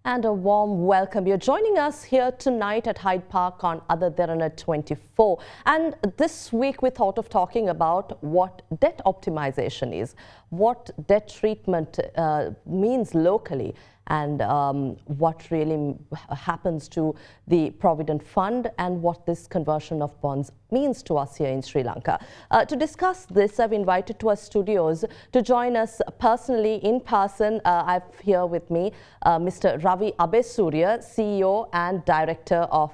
And a warm welcome. You're joining us here tonight at Hyde Park on Ada Derana 24. And this week we thought of talking about what debt optimization is, what debt treatment means locally, and what really happens to the Provident Fund and what this conversion of bonds means to us here in Sri Lanka. To discuss this, I've invited to our studios to join us personally in person. I've here with me Mr. Ravi Abeysuriya, CEO and Director of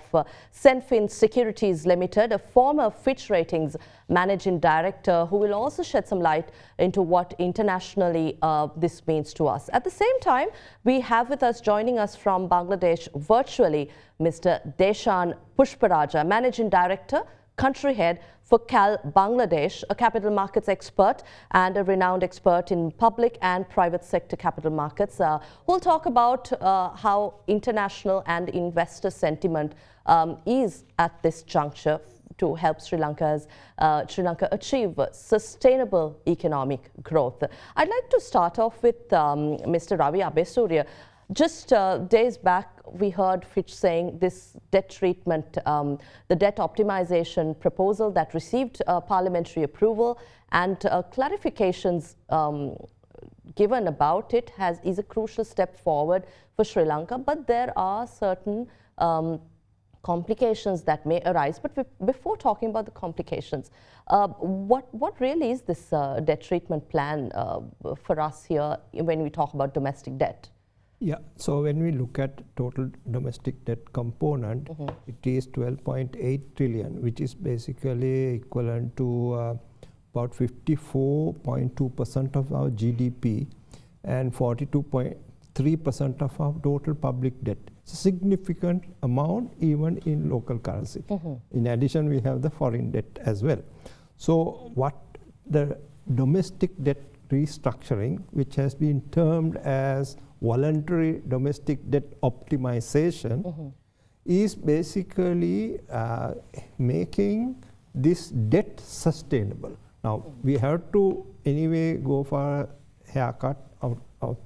Senfin Securities Limited, a former Fitch Ratings Managing Director, who will also shed some light into what internationally this means to us. At the same time, we have with us, joining us from Bangladesh virtually, Mr. Deshan Pushparajah, Managing Director, Country Head for CAL Bangladesh, a capital markets expert and a renowned expert in public and private sector capital markets. We'll talk about how international and investor sentiment is at this juncture to help Sri Lanka achieve sustainable economic growth. I'd like to start off with Mr. Ravi Abeysuriya. Just days back, we heard Fitch saying this debt treatment, the debt optimization proposal that received parliamentary approval and clarifications given about it is a crucial step forward for Sri Lanka, but there are certain complications that may arise. But before talking about the complications, what really is this debt treatment plan for us here when we talk about domestic debt? Yeah, so when we look at total domestic debt component, it is 12.8 trillion, which is basically equivalent to about 54.2% of our GDP and 42.3% of our total public debt. It's a significant amount even in local currency. In addition, we have the foreign debt as well. So what the domestic debt restructuring, which has been termed as voluntary domestic debt optimization, is basically making this debt sustainable. Now, we have to anyway go for a haircut of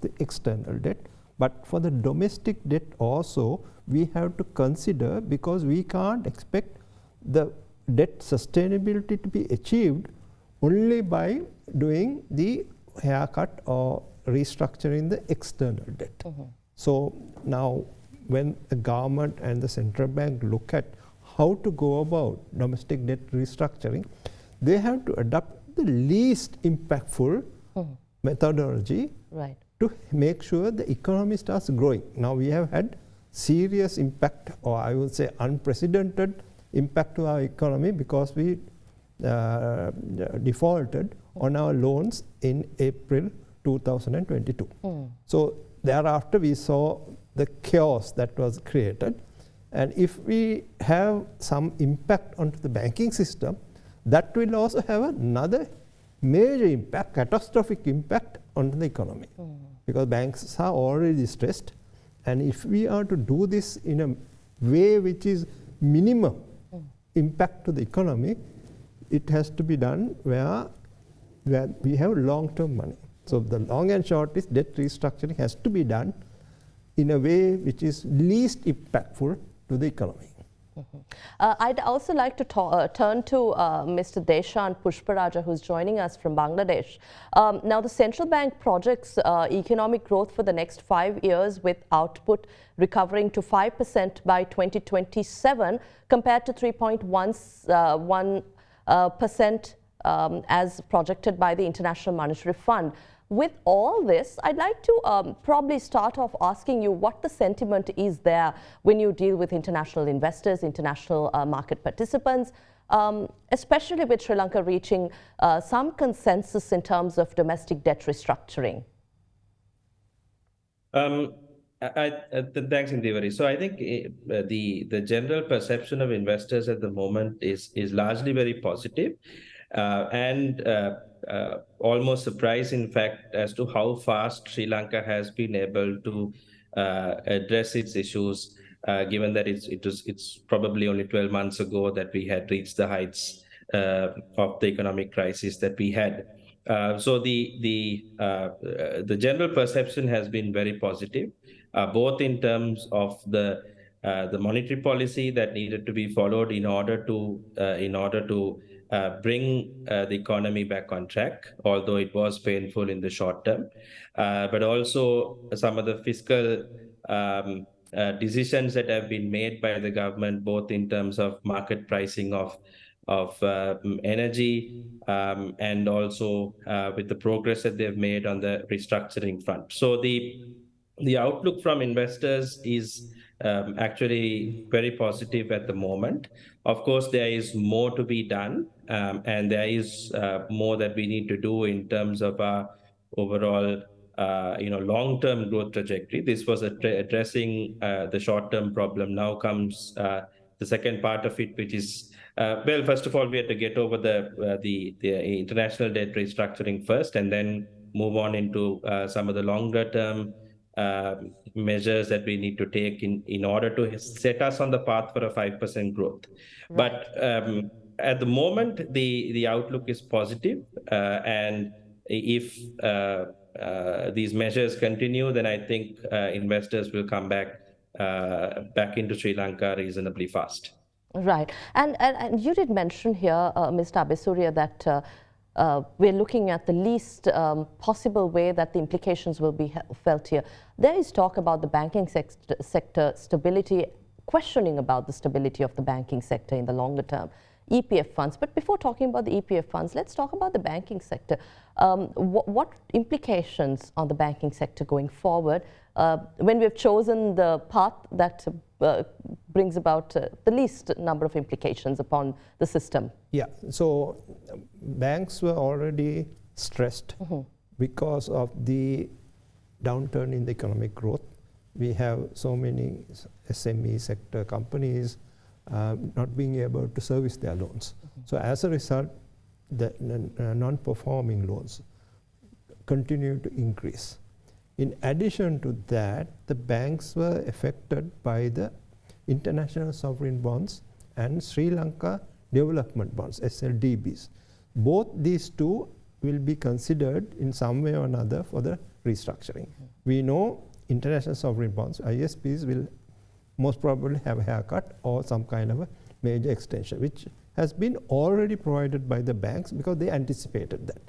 the external debt, but for the domestic debt also, we have to consider, because we can't expect the debt sustainability to be achieved only by doing the haircut or restructuring the external debt. So now when the government and the central bank look at how to go about domestic debt restructuring, they have to adopt the least impactful methodology to make sure the economy starts growing. Now we have had serious impact, or I would say unprecedented impact to our economy, because we defaulted on our loans in April 2022. So thereafter we saw the chaos that was created, and if we have some impact onto the banking system, that will also have another major impact, catastrophic impact on the economy, because banks are already stressed, and if we are to do this in a way which is minimum impact to the economy, it has to be done where we have long-term money. So the long and short is debt restructuring has to be done in a way which is least impactful to the economy. I'd also like to turn to Mr. Deshan Pushparajah, who's joining us from Bangladesh. Now, the central bank projects economic growth for the next 5 years, with output recovering to 5% by 2027 compared to 3.1% as projected by the International Monetary Fund. With all this, I'd like to probably start off asking you what the sentiment is there when you deal with international investors, international market participants, especially with Sri Lanka reaching some consensus in terms of domestic debt restructuring. Thanks, Indeewari. So I think the general perception of investors at the moment is largely very positive. And almost surprised, in fact, as to how fast Sri Lanka has been able to address its issues, given that it's probably only 12 months ago that we had reached the heights of the economic crisis that we had. So the general perception has been very positive. both in terms of the monetary policy that needed to be followed in order to bring the economy back on track, although it was painful in the short term, but also some of the fiscal decisions that have been made by the government, both in terms of market pricing of energy, and also with the progress that they've made on the restructuring front. So the outlook from investors is actually very positive at the moment. Of course, there is more to be done, and there is more that we need to do in terms of our overall long-term growth trajectory. This was addressing the short-term problem. Now comes the second part of it, which is well, first of all, we had to get over the international debt restructuring first, and then move on into some of the longer-term measures that we need to take in order to set us on the path for a 5% growth. Right. But at the moment, the outlook is positive, and if these measures continue, then I think investors will come back into Sri Lanka reasonably fast. Right. And you did mention here, Mr. Abeysuriya, that we're looking at the least possible way that the implications will be felt here. There is talk about the banking sector stability, questioning about the stability of the banking sector in the longer term, EPF funds. But before talking about the EPF funds, let's talk about the banking sector. What implications on the banking sector going forward when we've chosen the path that brings about the least number of implications upon the system? Yeah, so banks were already stressed because of the downturn in the economic growth. We have so many SME sector companies not being able to service their loans. So as a result, the non-performing loans continue to increase. In addition to that, the banks were affected by the international sovereign bonds and Sri Lanka development bonds, SLDBs. Both these two will be considered in some way or another for the restructuring. We know international sovereign bonds, ISPs, will most probably have a haircut or some kind of a major extension, which has been already provided by the banks because they anticipated that.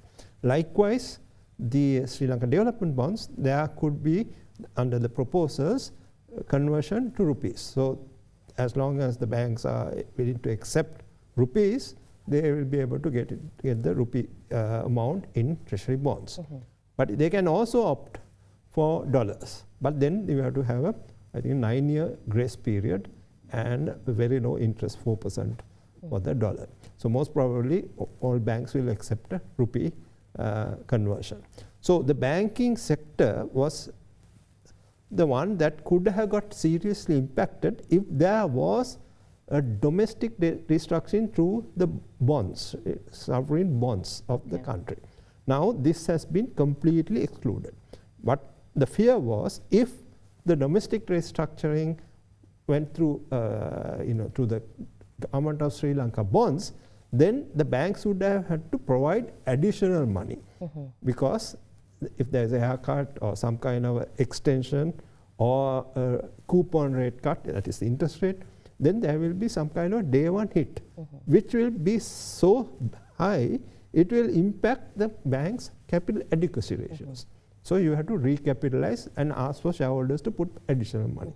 Likewise, the Sri Lanka development bonds, there could be, under the proposals, conversion to rupees. So as long as the banks are willing to accept rupees, they will be able to get the rupee amount in treasury bonds. But they can also opt for dollars. But then you have to have a, I think, 9-year grace period and a very low interest, 4% for the dollar. So most probably all banks will accept a rupee conversion. So the banking sector was the one that could have got seriously impacted if there was a domestic restructuring through the bonds, sovereign bonds of the country. Now this has been completely excluded. But the fear was if the domestic restructuring went through, through the government of Sri Lanka bonds, then the banks would have had to provide additional money because if there's a haircut or some kind of extension or a coupon rate cut, that is the interest rate, then there will be some kind of day one hit, which will be so high, it will impact the bank's capital adequacy ratios. So you have to recapitalize and ask for shareholders to put additional money.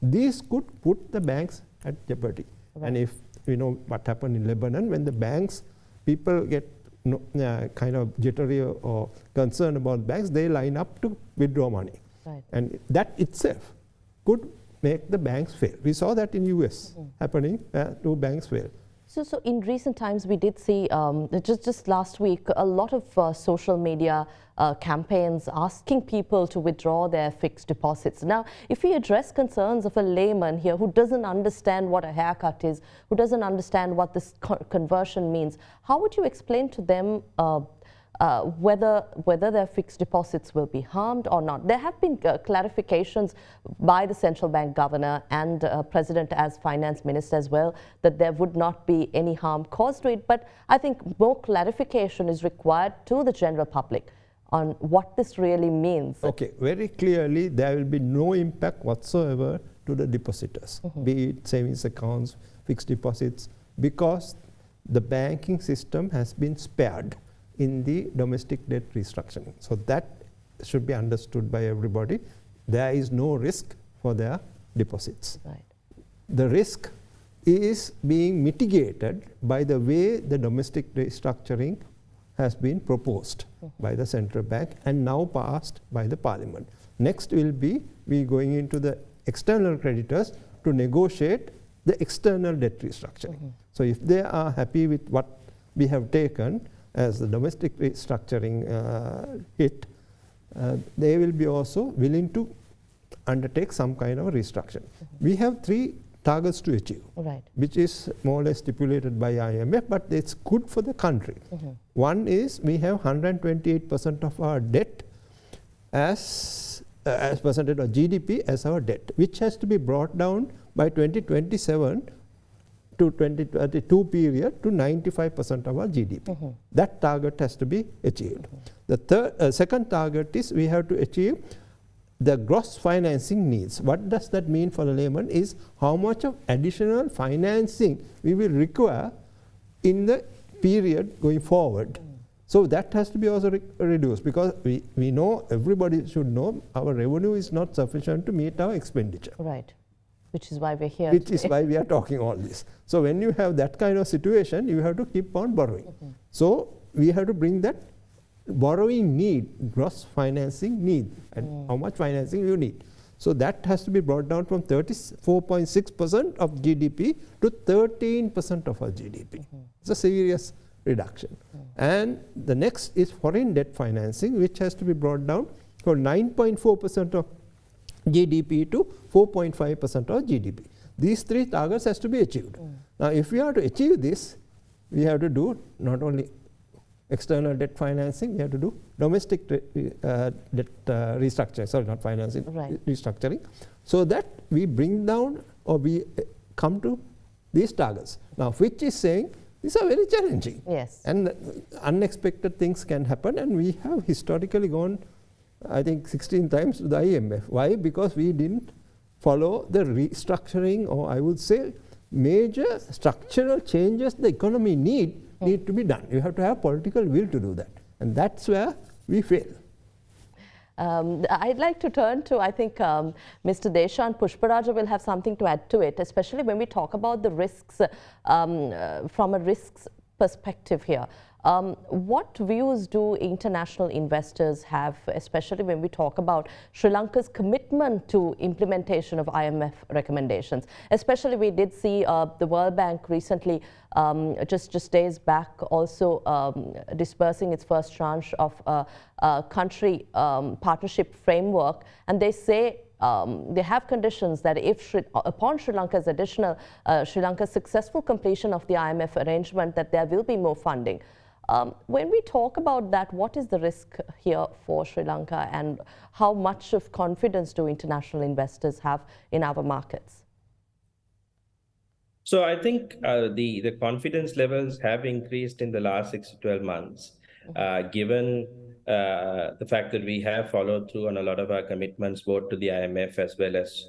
These could put the banks at jeopardy. And if you know what happened in Lebanon, when the banks, people get kind of jittery or concerned about banks, they line up to withdraw money. And that itself could make the banks fail. We saw that in US happening, 2 banks failed. So in recent times, we did see, just last week, a lot of social media campaigns asking people to withdraw their fixed deposits. Now, if we address concerns of a layman here who doesn't understand what a haircut is, who doesn't understand what this conversion means, how would you explain to them whether their fixed deposits will be harmed or not? There have been clarifications by the central bank governor and president as finance minister as well that there would not be any harm caused to it. But I think more clarification is required to the general public. on what this really means. Okay, very clearly there will be no impact whatsoever to the depositors, be it savings accounts, fixed deposits, because the banking system has been spared in the domestic debt restructuring. So that should be understood by everybody. There is no risk for their deposits. Right. The risk is being mitigated by the way the domestic restructuring has been proposed by the central bank and now passed by the parliament. Next will be we going into the external creditors to negotiate the external debt restructuring. So if they are happy with what we have taken as the domestic restructuring hit, they will be also willing to undertake some kind of a restructuring. We have 3 targets to achieve, Right. which is more or less stipulated by IMF, but it's good for the country. One is we have 128% of our debt as percentage of GDP as our debt, which has to be brought down by 2027 to 2022 period to 95% of our GDP. That target has to be achieved. The second target is we have to achieve the gross financing needs. What does that mean for the layman is how much of additional financing we will require in the period going forward. So that has to be also reduced, because we know, everybody should know, our revenue is not sufficient to meet our expenditure. Right. Which is why we're here. Which is why we are talking all this. So when you have that kind of situation, you have to keep on borrowing. So we have to bring that borrowing need, gross financing need, and how much financing you need. So that has to be brought down from 34.6% of GDP to 13% of our GDP. It's a serious reduction. And the next is foreign debt financing, which has to be brought down from 9.4% of GDP to 4.5% of GDP. These 3 targets has to be achieved. Now, if we are to achieve this, we have to do not only external debt financing, we have to do domestic debt restructuring, sorry, not financing, Right. restructuring, so that we bring down or we come to these targets. Now, which is saying these are very challenging. Yes. And unexpected things can happen, and we have historically gone, I think, 16 times to the IMF. Why? Because we didn't follow the restructuring, or I would say major structural changes the economy need to be done. You have to have political will to do that. And that's where we fail. I'd like to turn to, I think, Mr. Deshan Pushparajah will have something to add to it, especially when we talk about the risks from a risks perspective here. What views do international investors have, especially when we talk about Sri Lanka's commitment to implementation of IMF recommendations? Especially, we did see the World Bank recently, just days back, also dispersing its first tranche of country partnership framework, and they say they have conditions that if upon Sri Lanka's successful completion of the IMF arrangement, that there will be more funding. When we talk about that, what is the risk here for Sri Lanka, and how much of confidence do international investors have in our markets? So I think the confidence levels have increased in the last 6 to 12 months, given the fact that we have followed through on a lot of our commitments, both to the IMF as well as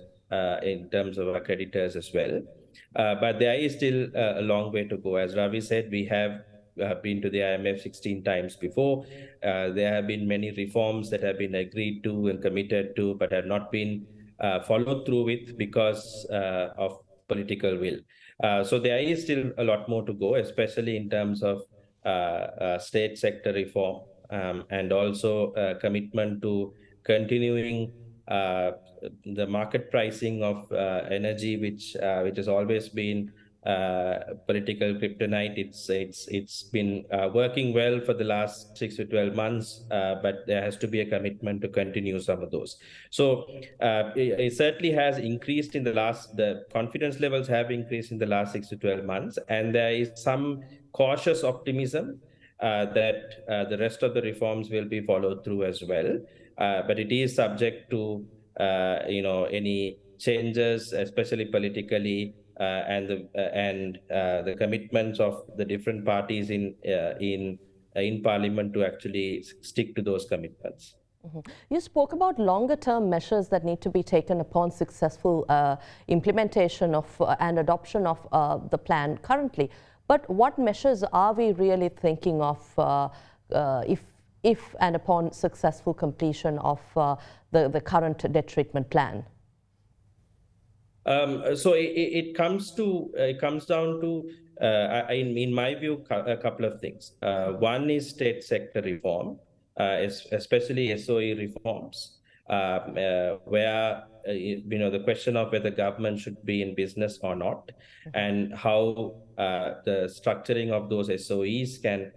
in terms of our creditors as well. But there is still a long way to go. As Ravi said, we have been to the IMF 16 times before. There have been many reforms that have been agreed to and committed to, but have not been followed through with because of political will. So there is still a lot more to go, especially in terms of state sector reform, and also commitment to continuing the market pricing of energy, which has always been political kryptonite. It's been working well for the last 6 to 12 months, but there has to be a commitment to continue some of those. So it certainly has increased in the confidence levels have increased in the last 6 to 12 months, and there is some cautious optimism that the rest of the reforms will be followed through as well. But it is subject to any changes, especially politically, and the commitments of the different parties in in Parliament to actually stick to those commitments. You spoke about longer term measures that need to be taken upon successful implementation of and adoption of the plan currently. But what measures are we really thinking of if and upon successful completion of the current debt treatment plan? So it comes down to, in my view, a couple of things. One is state sector reform, especially SOE reforms, where the question of whether government should be in business or not, and how the structuring of those SOEs can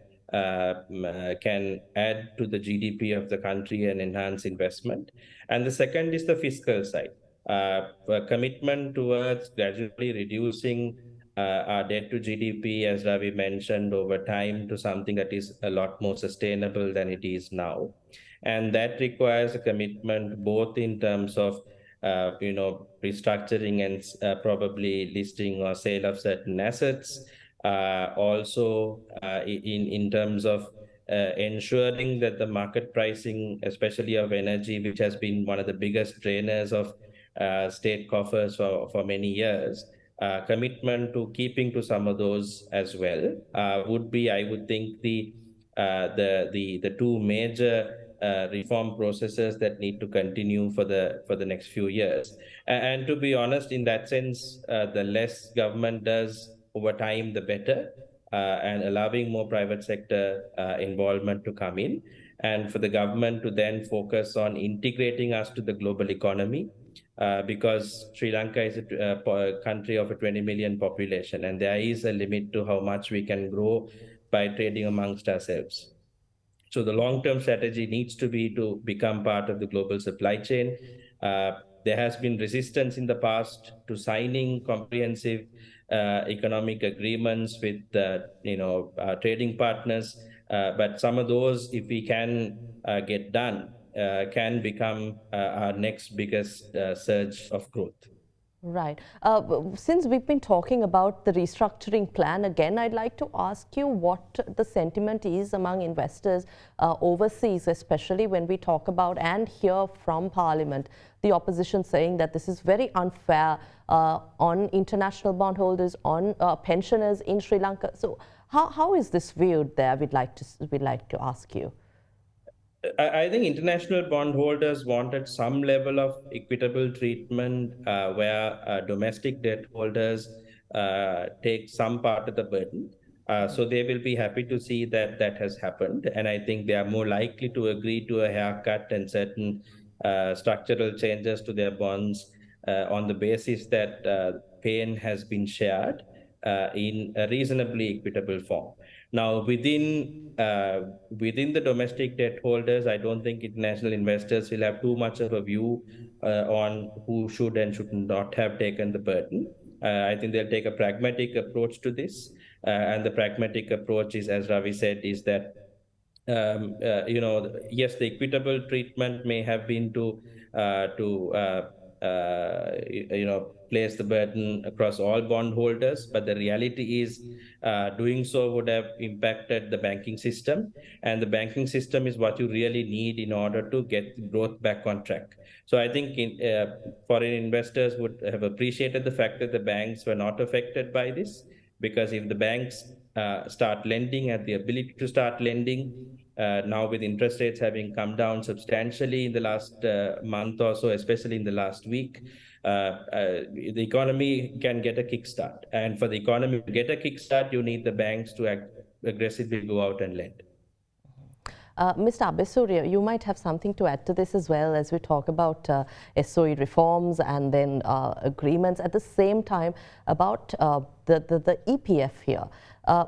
add to the GDP of the country and enhance investment. And the second is the fiscal side. A commitment towards gradually reducing our debt to GDP, as Ravi mentioned, over time to something that is a lot more sustainable than it is now. And that requires a commitment both in terms of restructuring and probably listing or sale of certain assets, also in terms of ensuring that the market pricing, especially of energy, which has been one of the biggest drainers of state coffers for many years, commitment to keeping to some of those as well would be, I would think, the two major reform processes that need to continue for the next few years. And to be honest, in that sense, the less government does over time, the better, and allowing more private sector involvement to come in, and for the government to then focus on integrating us to the global economy. Because Sri Lanka is a country of a 20 million population, and there is a limit to how much we can grow by trading amongst ourselves. So the long-term strategy needs to be to become part of the global supply chain. There has been resistance in the past to signing comprehensive economic agreements with trading partners, but some of those, if we can get done, can become our next biggest surge of growth. Right. Since we've been talking about the restructuring plan, again, I'd like to ask you what the sentiment is among investors overseas, especially when we talk about and hear from Parliament, the opposition saying that this is very unfair on international bondholders, on pensioners in Sri Lanka. So how is this viewed there? We'd like to ask you. I think international bondholders wanted some level of equitable treatment where domestic debt holders take some part of the burden. So they will be happy to see that that has happened. And I think they are more likely to agree to a haircut and certain structural changes to their bonds on the basis that pain has been shared in a reasonably equitable form. Now, within the domestic debt holders, I don't think international investors will have too much of a view on who should and should not have taken the burden. I think they'll take a pragmatic approach to this. And the pragmatic approach is, as Ravi said, is that, yes, the equitable treatment may have been to place the burden across all bondholders, but the reality is doing so would have impacted the banking system, and the banking system is what you really need in order to get growth back on track. So I think foreign investors would have appreciated the fact that the banks were not affected by this, because if the banks start lending, have the ability to start lending, now with interest rates having come down substantially in the last month or so, especially in the last week, the economy can get a kickstart. And for the economy to get a kickstart, you need the banks to aggressively go out and lend. Mr. Abeysuriya, you might have something to add to this as well, as we talk about SOE reforms and then agreements at the same time about the EPF here.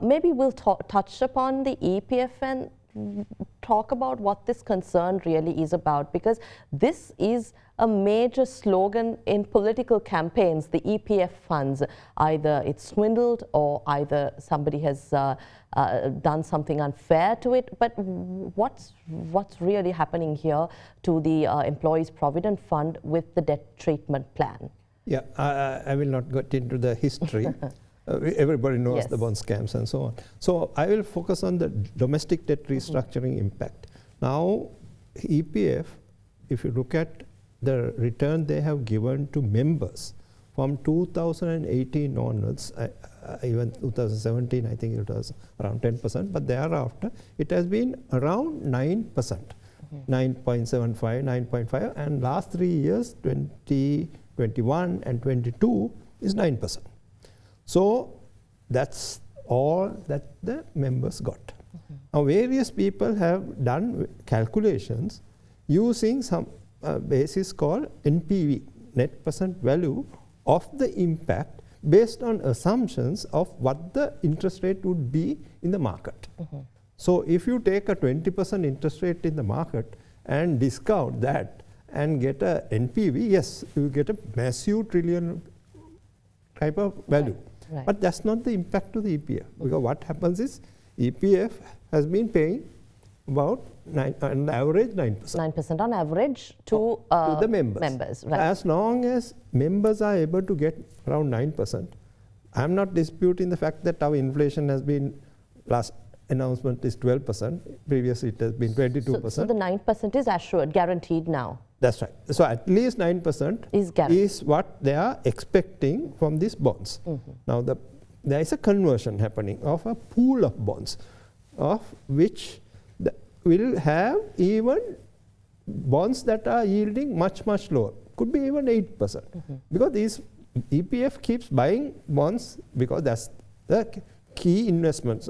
Maybe we'll touch upon the EPF and talk about what this concern really is about, because this is a major slogan in political campaigns, the EPF funds. Either it's swindled or either somebody has done something unfair to it. But what's really happening here to the Employees Provident Fund with the debt treatment plan? Yeah, I will not get into the history. everybody knows Yes. the bond scams and so on. So I will focus on the domestic debt restructuring impact. Now, EPF, if you look at the return they have given to members from 2018 onwards, even 2017, I think it was around 10%, but thereafter it has been around 9%, 9.75, 9.5, and last 3 years, 2021 and 22 is 9%. So that's all that the members got. Now various people have done calculations using some basis called NPV, net present value of the impact based on assumptions of what the interest rate would be in the market. So if you take a 20% interest rate in the market and discount that and get a NPV, yes, you get a massive trillion type of value. Right. But that's not the impact to the EPF, because what happens is EPF has been paying about on average 9%. 9% on average to the members. Right. As long as members are able to get around 9%, I'm not disputing the fact that our inflation has been, last announcement is 12%, previously it has been 22%. So the 9% is assured, guaranteed now. That's right. So at least 9% is what they are expecting from these bonds. Now there is a conversion happening of a pool of bonds, of which will have even bonds that are yielding much, much lower. Could be even 8%. Because these EPF keeps buying bonds because that's the key investments.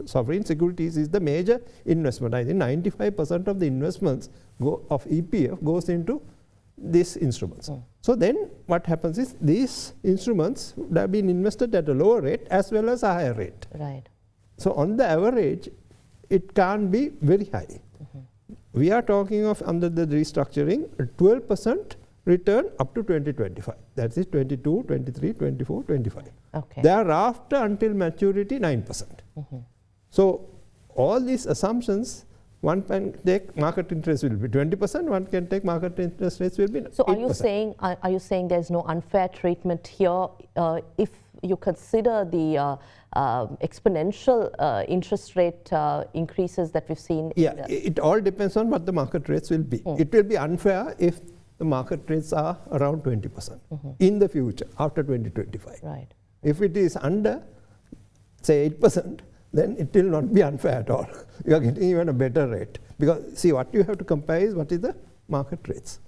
Sovereign securities is the major investment. I think 95% of the investments of EPF goes into these instruments. So then what happens is these instruments would have been invested at a lower rate as well as a higher rate. Right. So on the average, it can't be very high. We are talking of, under the restructuring, a 12% return up to 2025. That is 22, 23, 24, 25. Okay. Thereafter, until maturity, 9%. So all these assumptions, one can take market interest will be 20%, one can take market interest rates will be 8%. So are you saying there's no unfair treatment here if you consider the exponential interest rate increases that we've seen? Yeah, it all depends on what the market rates will be. It will be unfair if the market rates are around 20% in the future, after 2025. Right. If it is under, say 8%, then it will not be unfair at all. You are getting even a better rate. Because see, what you have to compare is what is the market rates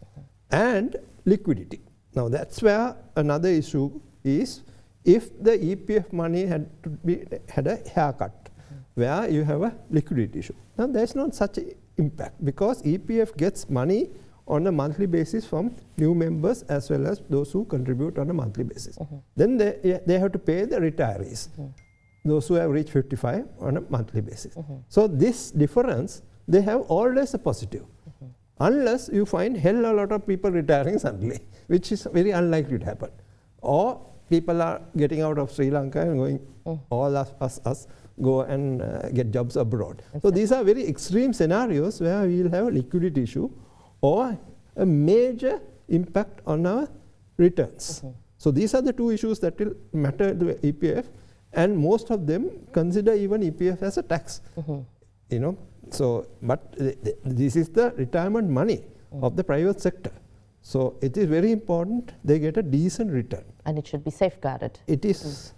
and liquidity. Now that's where another issue is, if the EPF money had a haircut, where you have a liquidity issue. Now there's not such an impact, because EPF gets money on a monthly basis from new members as well as those who contribute on a monthly basis. Then they have to pay the retirees, those who have reached 55 on a monthly basis. So this difference, they have always a positive, unless you find hell a lot of people retiring suddenly, which is very unlikely to happen. Or people are getting out of Sri Lanka and going, all us go and get jobs abroad. So these are very extreme scenarios where we will have a liquidity issue or a major impact on our returns. So these are the two issues that will matter to EPF, and most of them consider even EPF as a tax. So, but this is the retirement money of the private sector. So it is very important they get a decent return. And it should be safeguarded. It is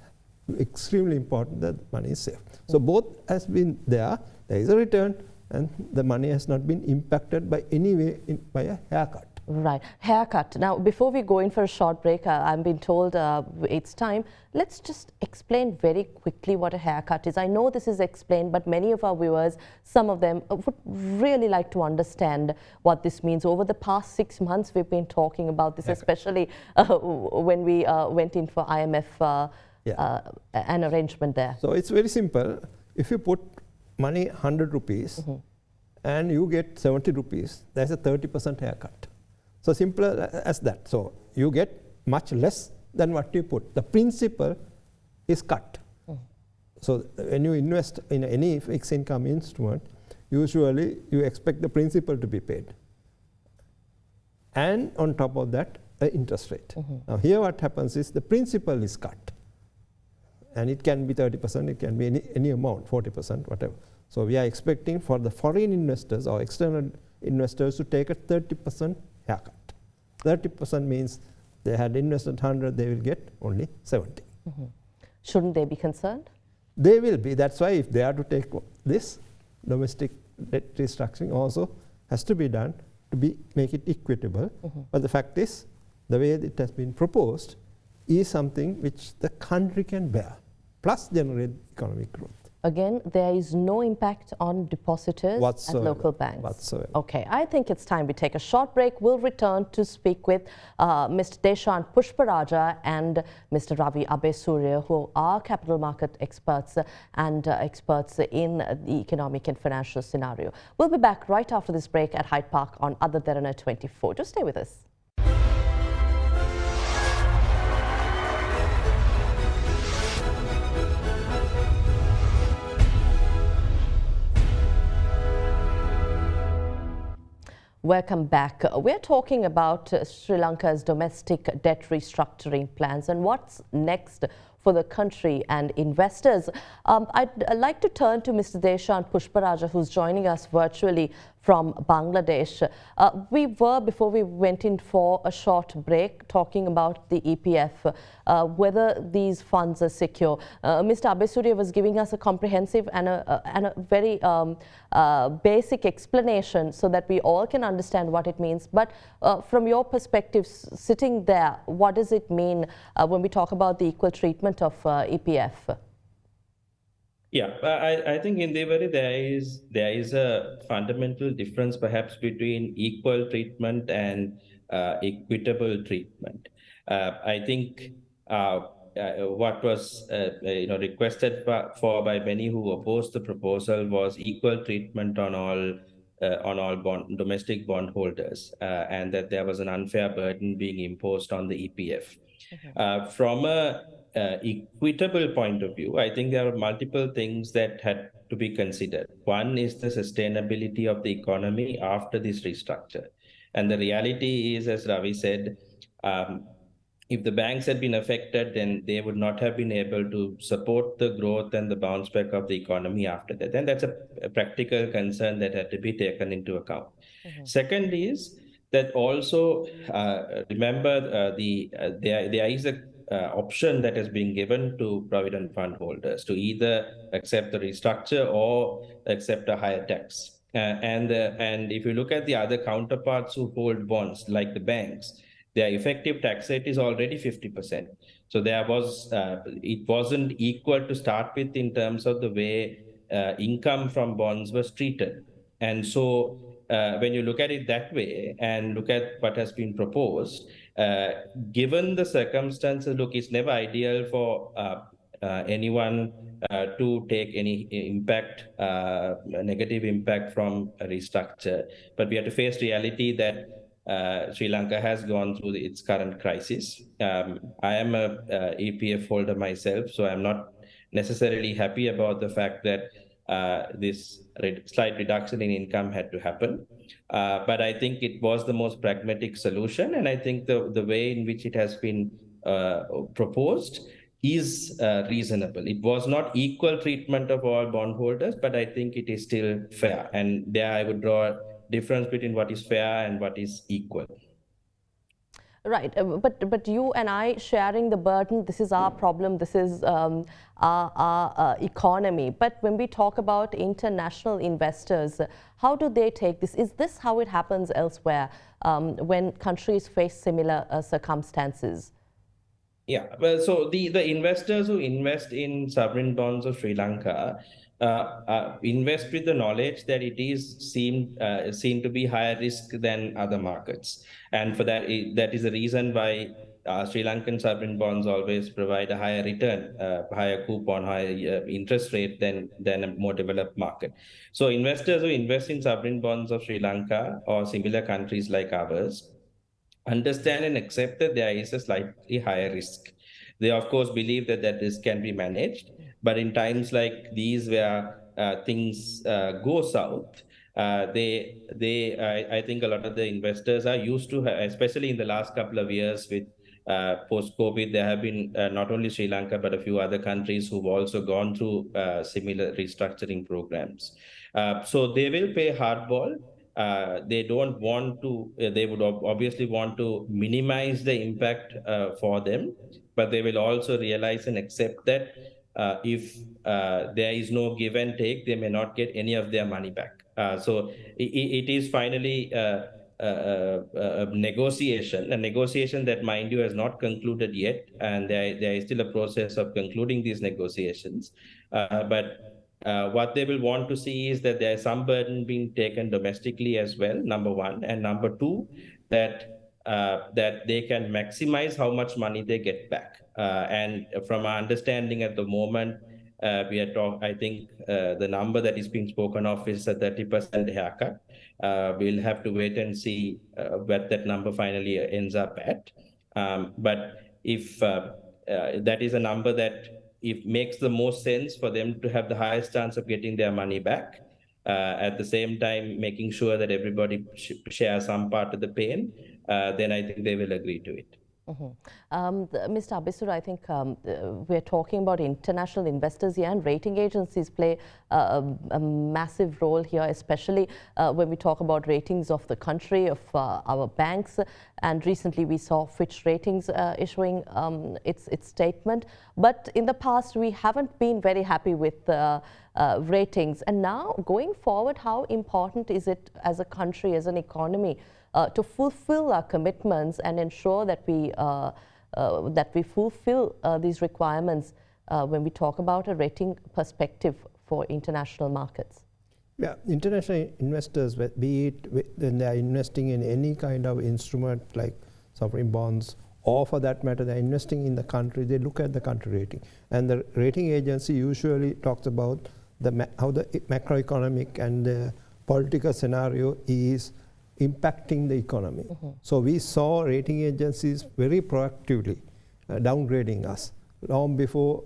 extremely important that money is safe. So both has been there is a return, and the money has not been impacted by any way by a haircut. Right, haircut. Now, before we go in for a short break, I'm being told it's time. Let's just explain very quickly what a haircut is. I know this is explained, but many of our viewers, some of them would really like to understand what this means. Over the past 6 months, we've been talking about this, especially when we went in for IMF, an arrangement there. So it's very simple. If you put money 100 rupees and you get 70 rupees, there's a 30% haircut. So simple as that. So you get much less than what you put. The principal is cut. So when you invest in any fixed income instrument, usually you expect the principal to be paid. And on top of that, the interest rate. Now here what happens is the principal is cut. And it can be 30%, it can be any amount, 40%, whatever. So we are expecting for the foreign investors or external investors to take a 30% haircut. 30% means they had invested 100, they will get only 70. Shouldn't they be concerned? They will be. That's why if they are to take this, domestic debt restructuring also has to be done to make it equitable. But the fact is, the way it has been proposed is something which the country can bear, plus generate economic growth. Again, there is no impact on depositors at local banks. Whatsoever. Okay, I think it's time we take a short break. We'll return to speak with Mr. Deshan Pushparajah and Mr. Ravi Abeysuriya, who are capital market experts and experts in the economic and financial scenario. We'll be back right after this break at Hyde Park on AdaDerana 24. Just stay with us. Welcome back. We're talking about Sri Lanka's domestic debt restructuring plans and what's next for the country and investors. I'd like to turn to Mr. Deshan Pushparajah, who's joining us virtually from Bangladesh. We were, before we went in for a short break, talking about the EPF, whether these funds are secure. Mr. Abeysuriya was giving us a comprehensive and a very basic explanation so that we all can understand what it means. But from your perspective, sitting there, what does it mean when we talk about the equal treatment of EPF? Yeah, I think in Indeewari there is a fundamental difference perhaps between equal treatment and equitable treatment. I think what was requested for by many who opposed the proposal was equal treatment on all domestic bondholders, and that there was an unfair burden being imposed on the EPF. From a equitable point of view, I think there are multiple things that had to be considered. One is the sustainability of the economy after this restructure. And the reality is, as Ravi said, if the banks had been affected, then they would not have been able to support the growth and the bounce back of the economy after that. And that's a practical concern that had to be taken into account. Second is that also remember there is a option that has been given to provident fund holders to either accept the restructure or accept a higher tax. And if you look at the other counterparts who hold bonds, like the banks, their effective tax rate is already 50%. So there was it wasn't equal to start with in terms of the way income from bonds was treated. And so when you look at it that way and look at what has been proposed, given the circumstances, look, it's never ideal for anyone to take any impact, negative impact from a restructure. But we have to face reality that Sri Lanka has gone through its current crisis. I am a EPF holder myself, so I'm not necessarily happy about the fact that this slight reduction in income had to happen. But I think it was the most pragmatic solution. And I think the way in which it has been proposed is reasonable. It was not equal treatment of all bondholders, but I think it is still fair. And there I would draw a difference between what is fair and what is equal. Right, but you and I sharing the burden, this is our problem, this is our economy. But when we talk about international investors, how do they take this? Is this how it happens elsewhere when countries face similar circumstances? Yeah, well, so the investors who invest in sovereign bonds of Sri Lanka invest with the knowledge that it is seen to be higher risk than other markets, and for that is the reason why Sri Lankan sovereign bonds always provide a higher return, higher coupon, higher interest rate than a more developed market. So investors who invest in sovereign bonds of Sri Lanka or similar countries like ours understand and accept that there is a slightly higher risk. They, of course, believe that risk can be managed. But in times like these where things go south, I think a lot of the investors are used to, especially in the last couple of years with post-COVID, there have been not only Sri Lanka, but a few other countries who've also gone through similar restructuring programs. So they will pay hardball. They don't want to, they would obviously want to minimize the impact for them, but they will also realize and accept that if there is no give and take, they may not get any of their money back. So it is finally a negotiation that, mind you, has not concluded yet, and there is still a process of concluding these negotiations. But what they will want to see is that there is some burden being taken domestically as well, number one, and number two, that they can maximize how much money they get back. And from our understanding at the moment, we are I think the number that is being spoken of is a 30% haircut. We'll have to wait and see what that number finally ends up at. But if that is a number that it makes the most sense for them to have the highest chance of getting their money back, at the same time making sure that everybody shares some part of the pain, then I think they will agree to it. Mr. Abeysuriya, I think we're talking about international investors here, and rating agencies play a massive role here, especially when we talk about ratings of the country, of our banks. And recently we saw Fitch Ratings issuing its statement. But in the past, we haven't been very happy with ratings. And now, going forward, how important is it as a country, as an economy, to fulfill our commitments and ensure that we fulfill these requirements when we talk about a rating perspective for international markets? Yeah, international investors, be it when they are investing in any kind of instrument like sovereign bonds, or for that matter, they're investing in the country, they look at the country rating. And the rating agency usually talks about how the macroeconomic and the political scenario is impacting the economy. So we saw rating agencies very proactively downgrading us long before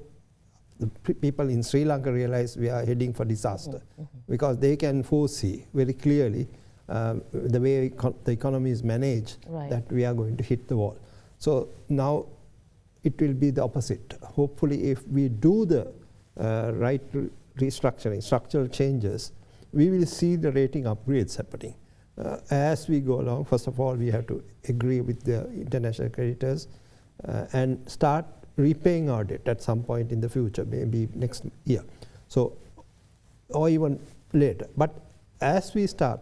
the people in Sri Lanka realized we are heading for disaster, because they can foresee very clearly the way the economy is managed, that we are going to hit the wall. So now it will be the opposite. Hopefully, if we do the right restructuring, structural changes, we will see the rating upgrades happening. As we go along, first of all, we have to agree with the international creditors and start repaying our debt at some point in the future, maybe next year, so, or even later. But as we start,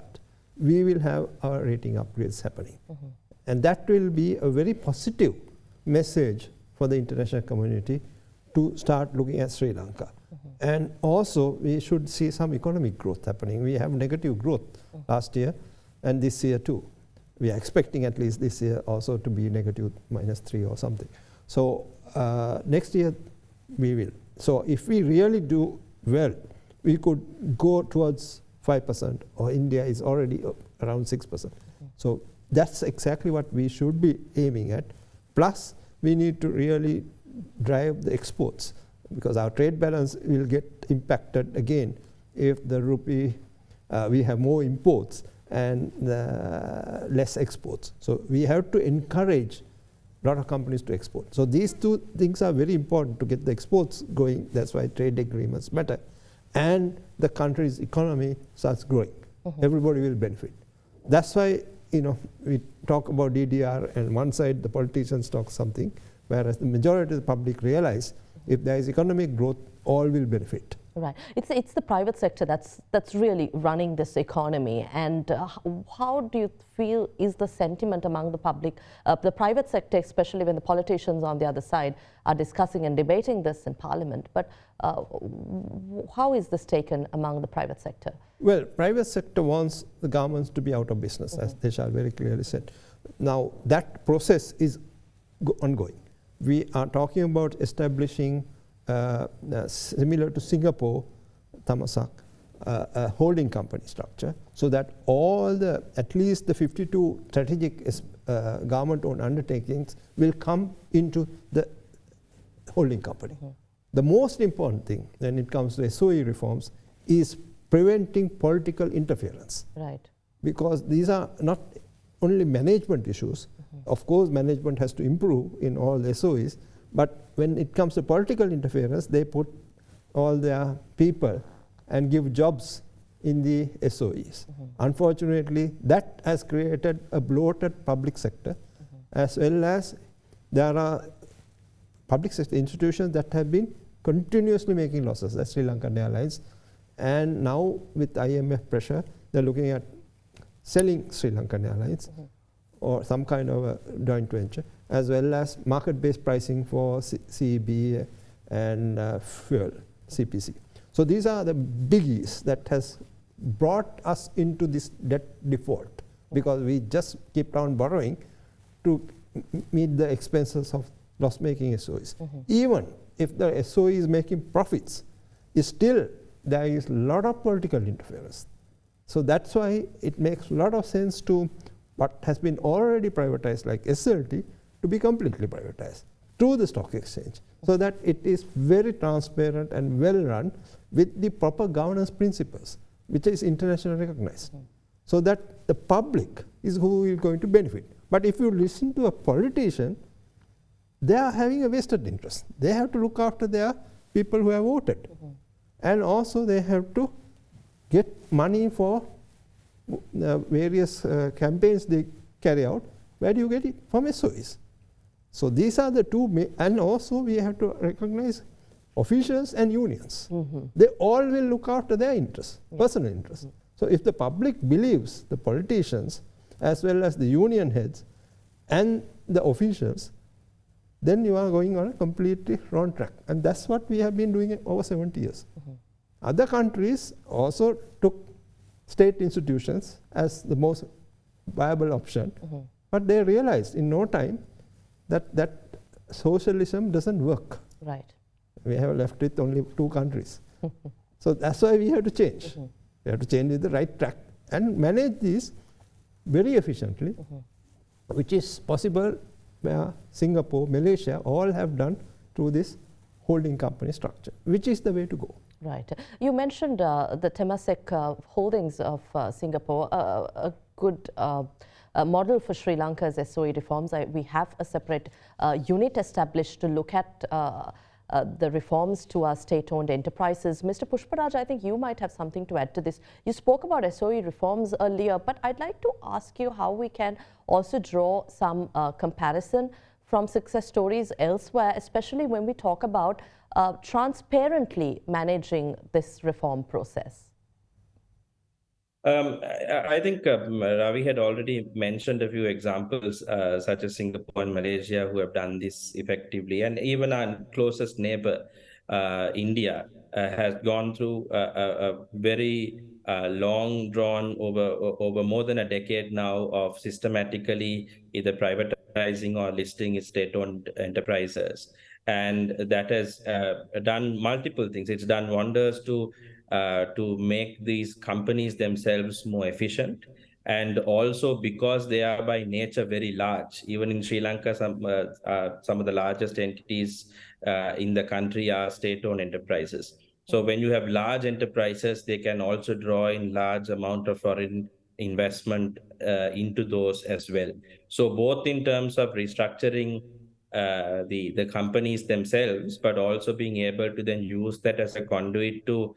we will have our rating upgrades happening. And that will be a very positive message for the international community to start looking at Sri Lanka. And also, we should see some economic growth happening. We have negative growth last year, and this year too. We are expecting at least this year also to be negative -3 or something. So next year we will. So if we really do well, we could go towards 5%, or India is already around 6%. So that's exactly what we should be aiming at. Plus, we need to really drive the exports, because our trade balance will get impacted again if the rupee, we have more imports and less exports. So we have to encourage a lot of companies to export. So these two things are very important to get the exports going. That's why trade agreements matter. And the country's economy starts growing. Everybody will benefit. That's why, we talk about DDR, and one side the politicians talk something, whereas the majority of the public realize if there is economic growth, all will benefit. Right. It's the private sector that's really running this economy. And how do you feel is the sentiment among the public, the private sector, especially when the politicians on the other side are discussing and debating this in Parliament? But how is this taken among the private sector? Well, private sector wants the governments to be out of business, as Deshan very clearly said. Now, that process is ongoing. We are talking about establishing similar to Singapore, Tamasak, a holding company structure, so that at least the 52 strategic government-owned undertakings will come into the holding company. The most important thing when it comes to SOE reforms is preventing political interference. Right. Because these are not only management issues, Of course, management has to improve in all the SOEs, but when it comes to political interference, they put all their people and give jobs in the SOEs. Unfortunately, that has created a bloated public sector, as well as there are public sector institutions that have been continuously making losses, as Sri Lankan Airlines. And now with IMF pressure, they're looking at selling Sri Lankan Airlines or some kind of a joint venture, as well as market-based pricing for CB and fuel, CPC. So these are the biggies that has brought us into this debt default, because we just keep on borrowing to meet the expenses of loss-making SOEs. Even if the SOE is making profits, still there is a lot of political interference. So that's why it makes a lot of sense to what has been already privatized, like SLT, to be completely privatized through the stock exchange, so that it is very transparent and well run with the proper governance principles, which is internationally recognized, so that the public is who is going to benefit. But if you listen to a politician, they are having a vested interest. They have to look after their people who have voted. And also they have to get money for various campaigns they carry out. Where do you get it? From SOEs. So these are the two, and also we have to recognize officials and unions. They all will look after their interests, personal interests. So if the public believes the politicians, as well as the union heads and the officials, then you are going on a completely wrong track. And that's what we have been doing over 70 years. Other countries also took state institutions as the most viable option, but they realized in no time that socialism doesn't work. Right. We have left with only 2 countries. So that's why we have to change. We have to change with the right track and manage these very efficiently, which is possible where Singapore, Malaysia all have done through this holding company structure, which is the way to go. Right. You mentioned the Temasek holdings of Singapore, a good model for Sri Lanka's SOE reforms. We have a separate unit established to look at the reforms to our state-owned enterprises. Mr. Pushparajah, I think you might have something to add to this. You spoke about SOE reforms earlier, but I'd like to ask you how we can also draw some comparison from success stories elsewhere, especially when we talk about transparently managing this reform process. I think Ravi had already mentioned a few examples, such as Singapore and Malaysia, who have done this effectively. And even our closest neighbor, India, has gone through a very long drawn over more than a decade now of systematically either privatizing or listing its state-owned enterprises. And that has done multiple things. It's done wonders to make these companies themselves more efficient. And also because they are by nature very large, even in Sri Lanka, some of the largest entities in the country are state-owned enterprises. So when you have large enterprises, they can also draw in large amount of foreign investment into those as well. So both in terms of restructuring the companies themselves, but also being able to then use that as a conduit to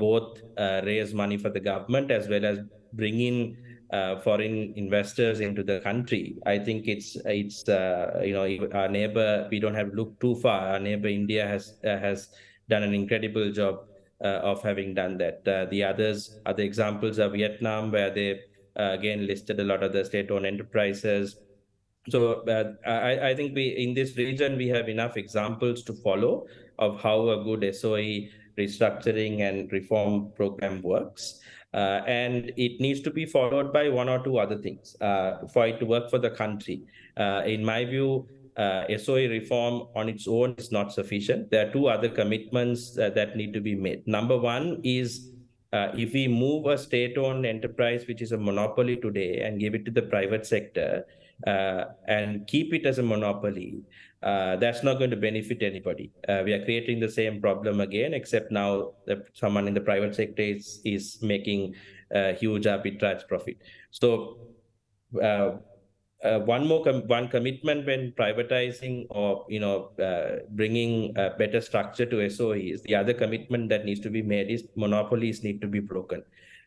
both raise money for the government as well as bring in foreign investors into the country. I think it's you know, our neighbor, we don't have to look too far. Our neighbor India has done an incredible job of having done that. The other examples are Vietnam, where they again listed a lot of the state-owned enterprises. So I think in this region, we have enough examples to follow of how a good SOE restructuring and reform program works. And it needs to be followed by 1 or 2 other things for it to work for the country. In my view, SOE reform on its own is not sufficient. There are 2 other commitments that need to be made. Number 1 is if we move a state-owned enterprise, which is a monopoly today, and give it to the private sector, and keep it as a monopoly, that's not going to benefit anybody. We are creating the same problem again, except now that someone in the private sector is making huge arbitrage profit. So one commitment when privatizing or bringing a better structure to SOEs. The other commitment that needs to be made is monopolies need to be broken.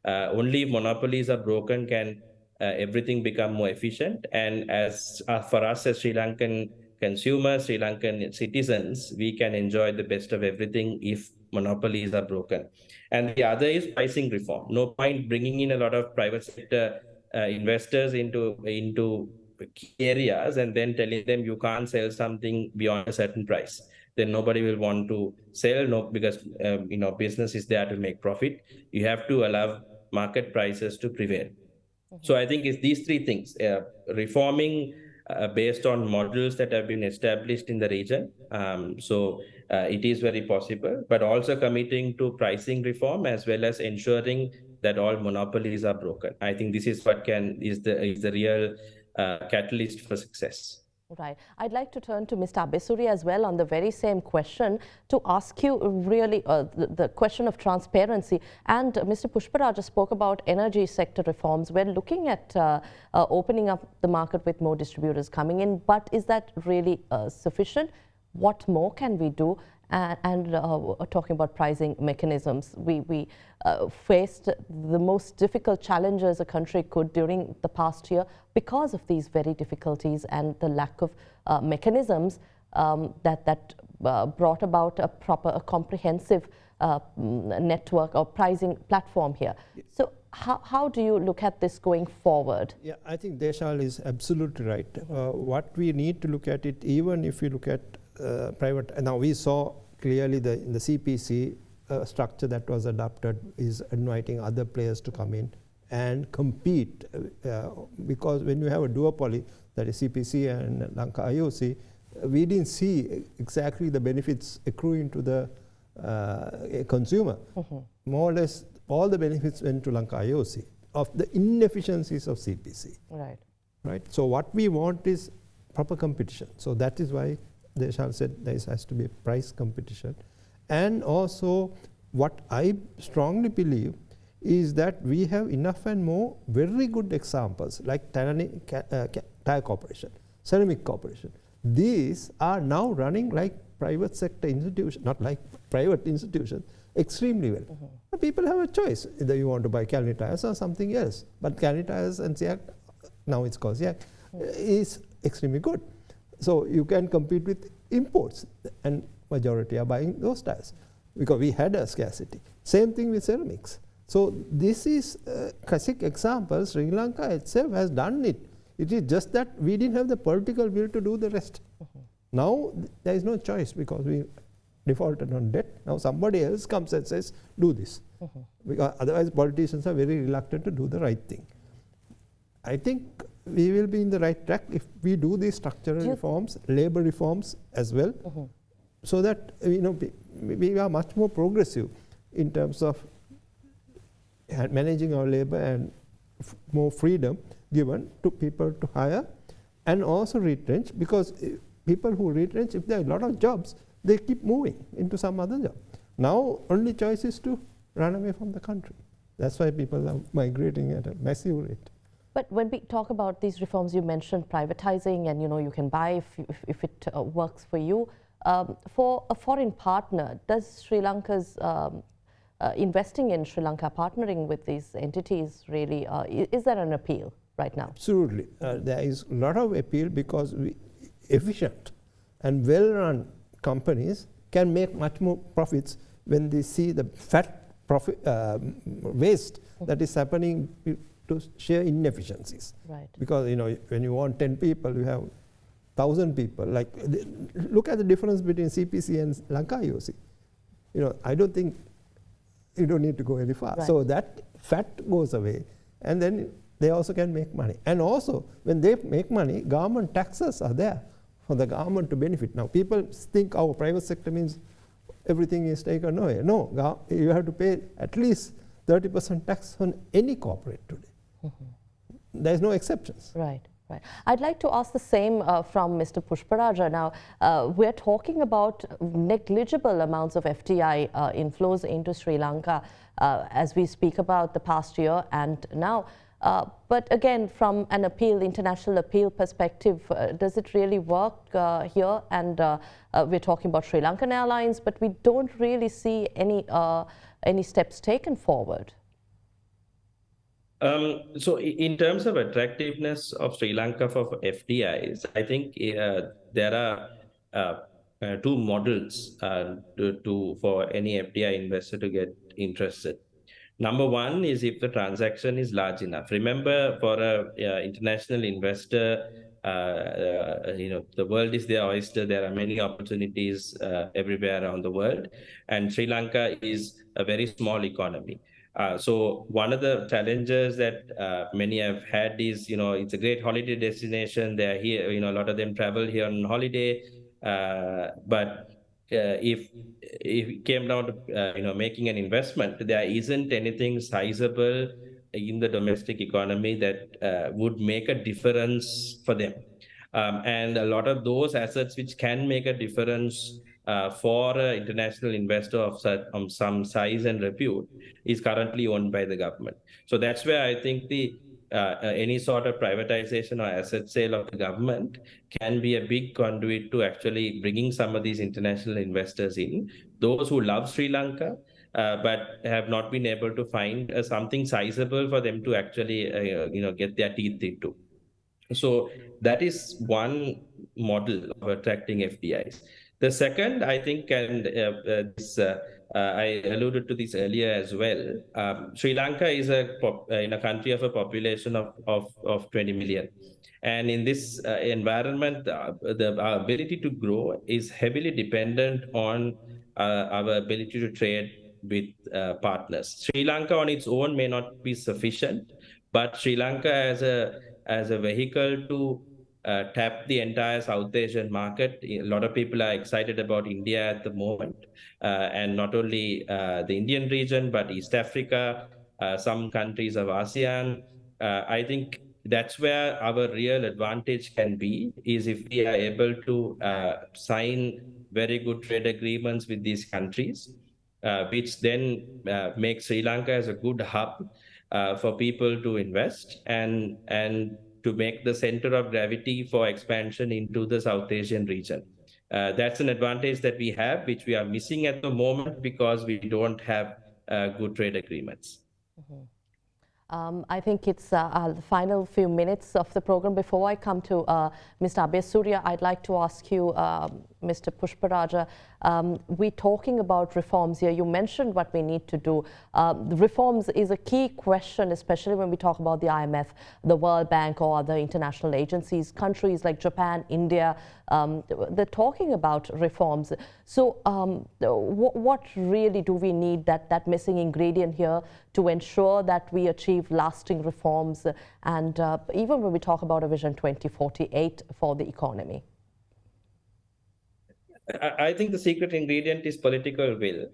Only if monopolies are broken can everything become more efficient. And as for us as Sri Lankan consumers, Sri Lankan citizens, we can enjoy the best of everything if monopolies are broken. And the other is pricing reform. No point bringing in a lot of private sector investors into key areas and then telling them you can't sell something beyond a certain price. Then nobody will want to sell, because business is there to make profit. You have to allow market prices to prevail. So I think it's these three things: reforming based on models that have been established in the region. It is very possible, but also committing to pricing reform as well as ensuring that all monopolies are broken. I think this is what is the real catalyst for success. Right. I'd like to turn to Mr. Abeysuriya as well on the very same question to ask you really the question of transparency. And Mr. Pushparajah spoke about energy sector reforms. We're looking at opening up the market with more distributors coming in, but is that really sufficient? What more can we do? And talking about pricing mechanisms, we faced the most difficult challenges a country could during the past year because of these very difficulties and the lack of mechanisms that brought about a comprehensive network or pricing platform here. So how do you look at this going forward? Yeah, I think Deshal is absolutely right. What we need to look at it, even if we look at private, now we saw clearly in the CPC structure that was adopted is inviting other players to come in and compete, because when you have a duopoly, that is CPC and Lanka IOC, we didn't see exactly the benefits accruing to the consumer. More or less all the benefits went to Lanka IOC of the inefficiencies of CPC. Right. So what we want is proper competition. So that is why Deshan said there has to be price competition. And also what I strongly believe is that we have enough and more very good examples like Tire Corporation, Ceramic Corporation. These are now running like private sector institutions, not like private institutions, extremely well. People have a choice, either you want to buy Calni Tires or something else. But Calni Tires and SIAC, now it's called SIAC, is extremely good. So you can compete with imports, and majority are buying those tires because we had a scarcity. Same thing with ceramics. So this is a classic example. Sri Lanka itself has done it. It is just that we didn't have the political will to do the rest. Now there is no choice because we defaulted on debt. Now somebody else comes and says, do this. Because otherwise politicians are very reluctant to do the right thing. I think we will be in the right track if we do these structural reforms, labor reforms as well, so that we are much more progressive in terms of managing our labor and more freedom given to people to hire and also retrench, because people who retrench, if there are a lot of jobs, they keep moving into some other job. Now only choice is to run away from the country. That's why people are migrating at a massive rate. But when we talk about these reforms, you mentioned privatizing and you can buy if it works for you. For a foreign partner, does Sri Lanka's investing in Sri Lanka, partnering with these entities really, is there an appeal right now? Absolutely. There is a lot of appeal because efficient and well-run companies can make much more profits when they see the fat waste that is happening to share inefficiencies. Right. Because when you want 10 people, you have 1,000 people. Like look at the difference between CPC and Lanka IOC. I don't think you don't need to go any far. Right. So that fat goes away, and then they also can make money. And also when they make money, government taxes are there for the government to benefit. Now people think our private sector means everything is taken away. No, you have to pay at least 30% tax on any corporate today. There's no exceptions. Right. I'd like to ask the same from Mr. Pushparajah. Now, we're talking about negligible amounts of FDI inflows into Sri Lanka as we speak about the past year and now. But again, from an international appeal perspective, does it really work here? And we're talking about Sri Lankan Airlines, but we don't really see any steps taken forward. So in terms of attractiveness of Sri Lanka for FDIs, I think there are two models for any FDI investor to get interested. Number one is if the transaction is large enough. Remember, for a international investor, the world is their oyster. There are many opportunities everywhere around the world, and Sri Lanka is a very small economy. So one of the challenges that many have had is, it's a great holiday destination. They're here, a lot of them travel here on holiday. But if it came down to making an investment, there isn't anything sizable in the domestic economy that would make a difference for them. And a lot of those assets which can make a difference for an international investor of some size and repute is currently owned by the government. So that's where I think any sort of privatization or asset sale of the government can be a big conduit to actually bringing some of these international investors in, those who love Sri Lanka, but have not been able to find something sizable for them to actually get their teeth into. So that is one model of attracting FDIs. The second, I think, and I alluded to this earlier as well, Sri Lanka is in a country of a population of 20 million. And in this environment, our ability to grow is heavily dependent on our ability to trade with partners. Sri Lanka on its own may not be sufficient, but Sri Lanka as a vehicle to tap the entire South Asian market. A lot of people are excited about India at the moment, and not only the Indian region, but East Africa, some countries of ASEAN. I think that's where our real advantage can be, is if we are able to sign very good trade agreements with these countries, which then make Sri Lanka as a good hub for people to invest and to make the center of gravity for expansion into the South Asian region. That's an advantage that we have, which we are missing at the moment because we don't have good trade agreements. Mm-hmm. I think it's the final few minutes of the program. Before I come to Mr. Abeysuriya, I'd like to ask you, Mr. Pushparajah, we're talking about reforms here. You mentioned what we need to do. The reforms is a key question, especially when we talk about the IMF, the World Bank, or other international agencies. Countries like Japan, India, they're talking about reforms. So what really do we need, that missing ingredient here, to ensure that we achieve lasting reforms, and even when we talk about a Vision 2048 for the economy? I think the secret ingredient is political will.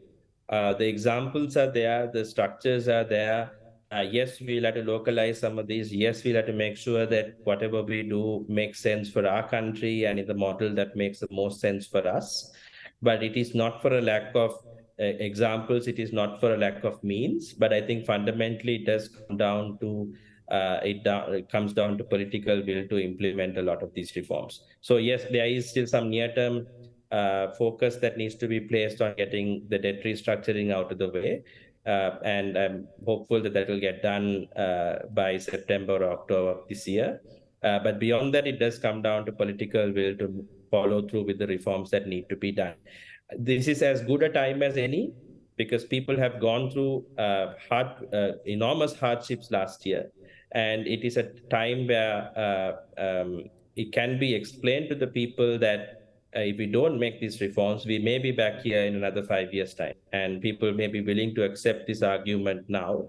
The examples are there, the structures are there. Yes, we'll have to localize some of these. Yes, we'll have to make sure that whatever we do makes sense for our country and in the model that makes the most sense for us. But it is not for a lack of examples, it is not for a lack of means, but I think fundamentally it does come down to it comes down to political will to implement a lot of these reforms. So yes, there is still some near-term focus that needs to be placed on getting the debt restructuring out of the way, and I'm hopeful that that will get done by September or October of this year. But beyond that, it does come down to political will to follow through with the reforms that need to be done. This is as good a time as any, because people have gone through enormous hardships last year. And it is a time where it can be explained to the people that if we don't make these reforms, we may be back here in another 5 years' time. And people may be willing to accept this argument now,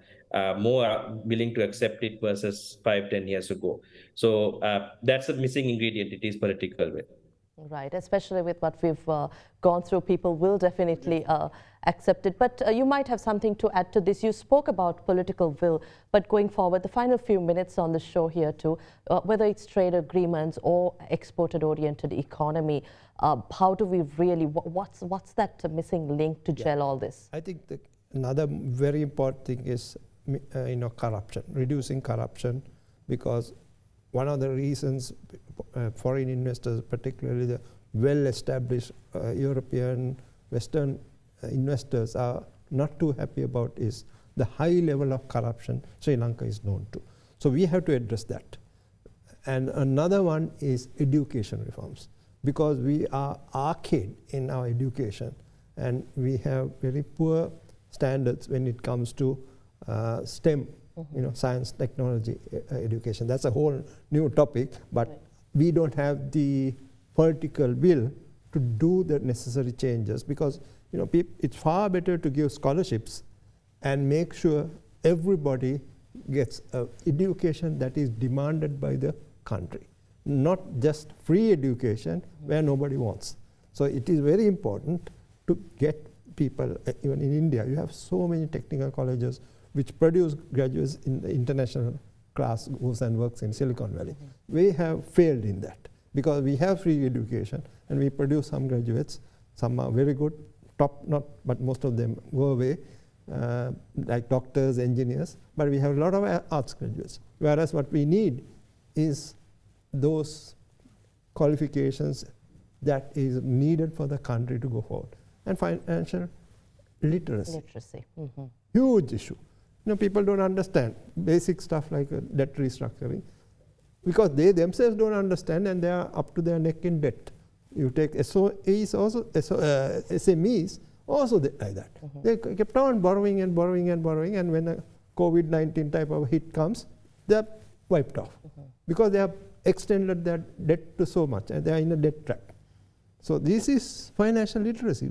more willing to accept it versus 5-10 years ago. So that's a missing ingredient. It is political will. Right, especially with what we've gone through, people will definitely accept it. But you might have something to add to this. You spoke about political will, but going forward, the final few minutes on the show here too, whether it's trade agreements or exported-oriented economy, how do we really, what's that missing link to gel all this? I think another very important thing is corruption, reducing corruption, because one of the reasons foreign investors, particularly the well-established European Western investors, are not too happy about is the high level of corruption Sri Lanka is known to. So we have to address that. And another one is education reforms, because we are arcade in our education and we have very poor standards when it comes to STEM, science, technology, education. That's a whole new topic, but we don't have the political will to do the necessary changes, because it's far better to give scholarships and make sure everybody gets education that is demanded by the country, not just free education where nobody wants. So it is very important to get people, even in India, you have so many technical colleges which produce graduates in the international class, goes and works in Silicon Valley. We have failed in that because we have free education and we produce some graduates. Some are very good, top not, but most of them go away, like doctors, engineers, but we have a lot of arts graduates. Whereas what we need is those qualifications that is needed for the country to go forward. And financial literacy. Huge issue. People don't understand basic stuff like debt restructuring, because they themselves don't understand and they are up to their neck in debt. You take SOEs also, SMEs also like that. They kept on borrowing and borrowing and borrowing, and when a COVID-19 type of hit comes, they're wiped off because they have extended their debt to so much and they are in a debt trap. So this is financial literacy.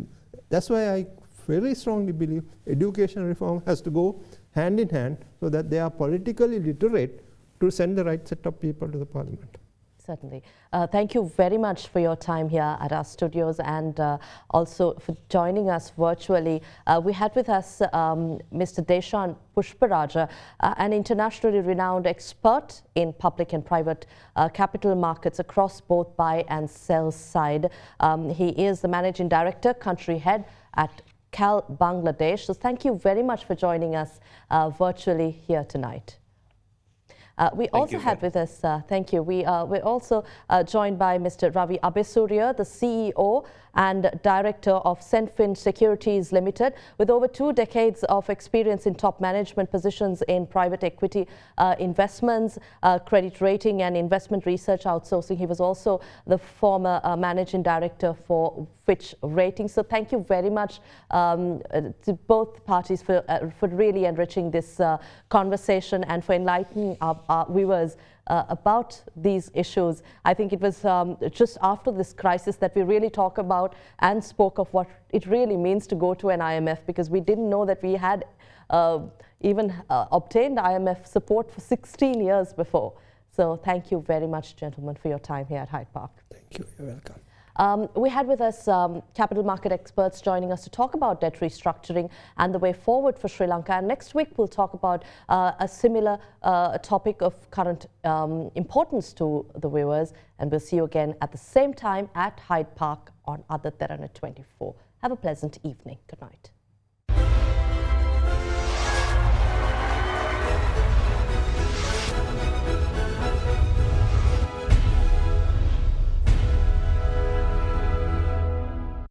That's why I very strongly believe education reform has to go hand in hand so that they are politically literate to send the right set of people to the parliament. Certainly. Thank you very much for your time here at our studios and also for joining us virtually. We had with us Mr. Deshan Pushparajah, an internationally renowned expert in public and private capital markets across both buy and sell side. He is the Managing Director, Country Head at CAL Bangladesh. So thank you very much for joining us virtually here tonight. We also had with us, thank you, we're also joined by Mr. Ravi Abeysuriya, the CEO and Director of Senfin Securities Limited, with over 2 decades of experience in top management positions in private equity investments, credit rating and investment research outsourcing. He was also the former Managing Director for Fitch Ratings. So thank you very much to both parties for really enriching this conversation and for enlightening our viewers about these issues. I think it was just after this crisis that we really talk about and spoke of what it really means to go to an IMF, because we didn't know that we had even obtained IMF support for 16 years before. So thank you very much, gentlemen, for your time here at Hyde Park. Thank you. You're welcome. We had with us capital market experts joining us to talk about debt restructuring and the way forward for Sri Lanka. And next week, we'll talk about a similar topic of current importance to the viewers. And we'll see you again at the same time at Hyde Park on AdaDerana 24. Have a pleasant evening. Good night.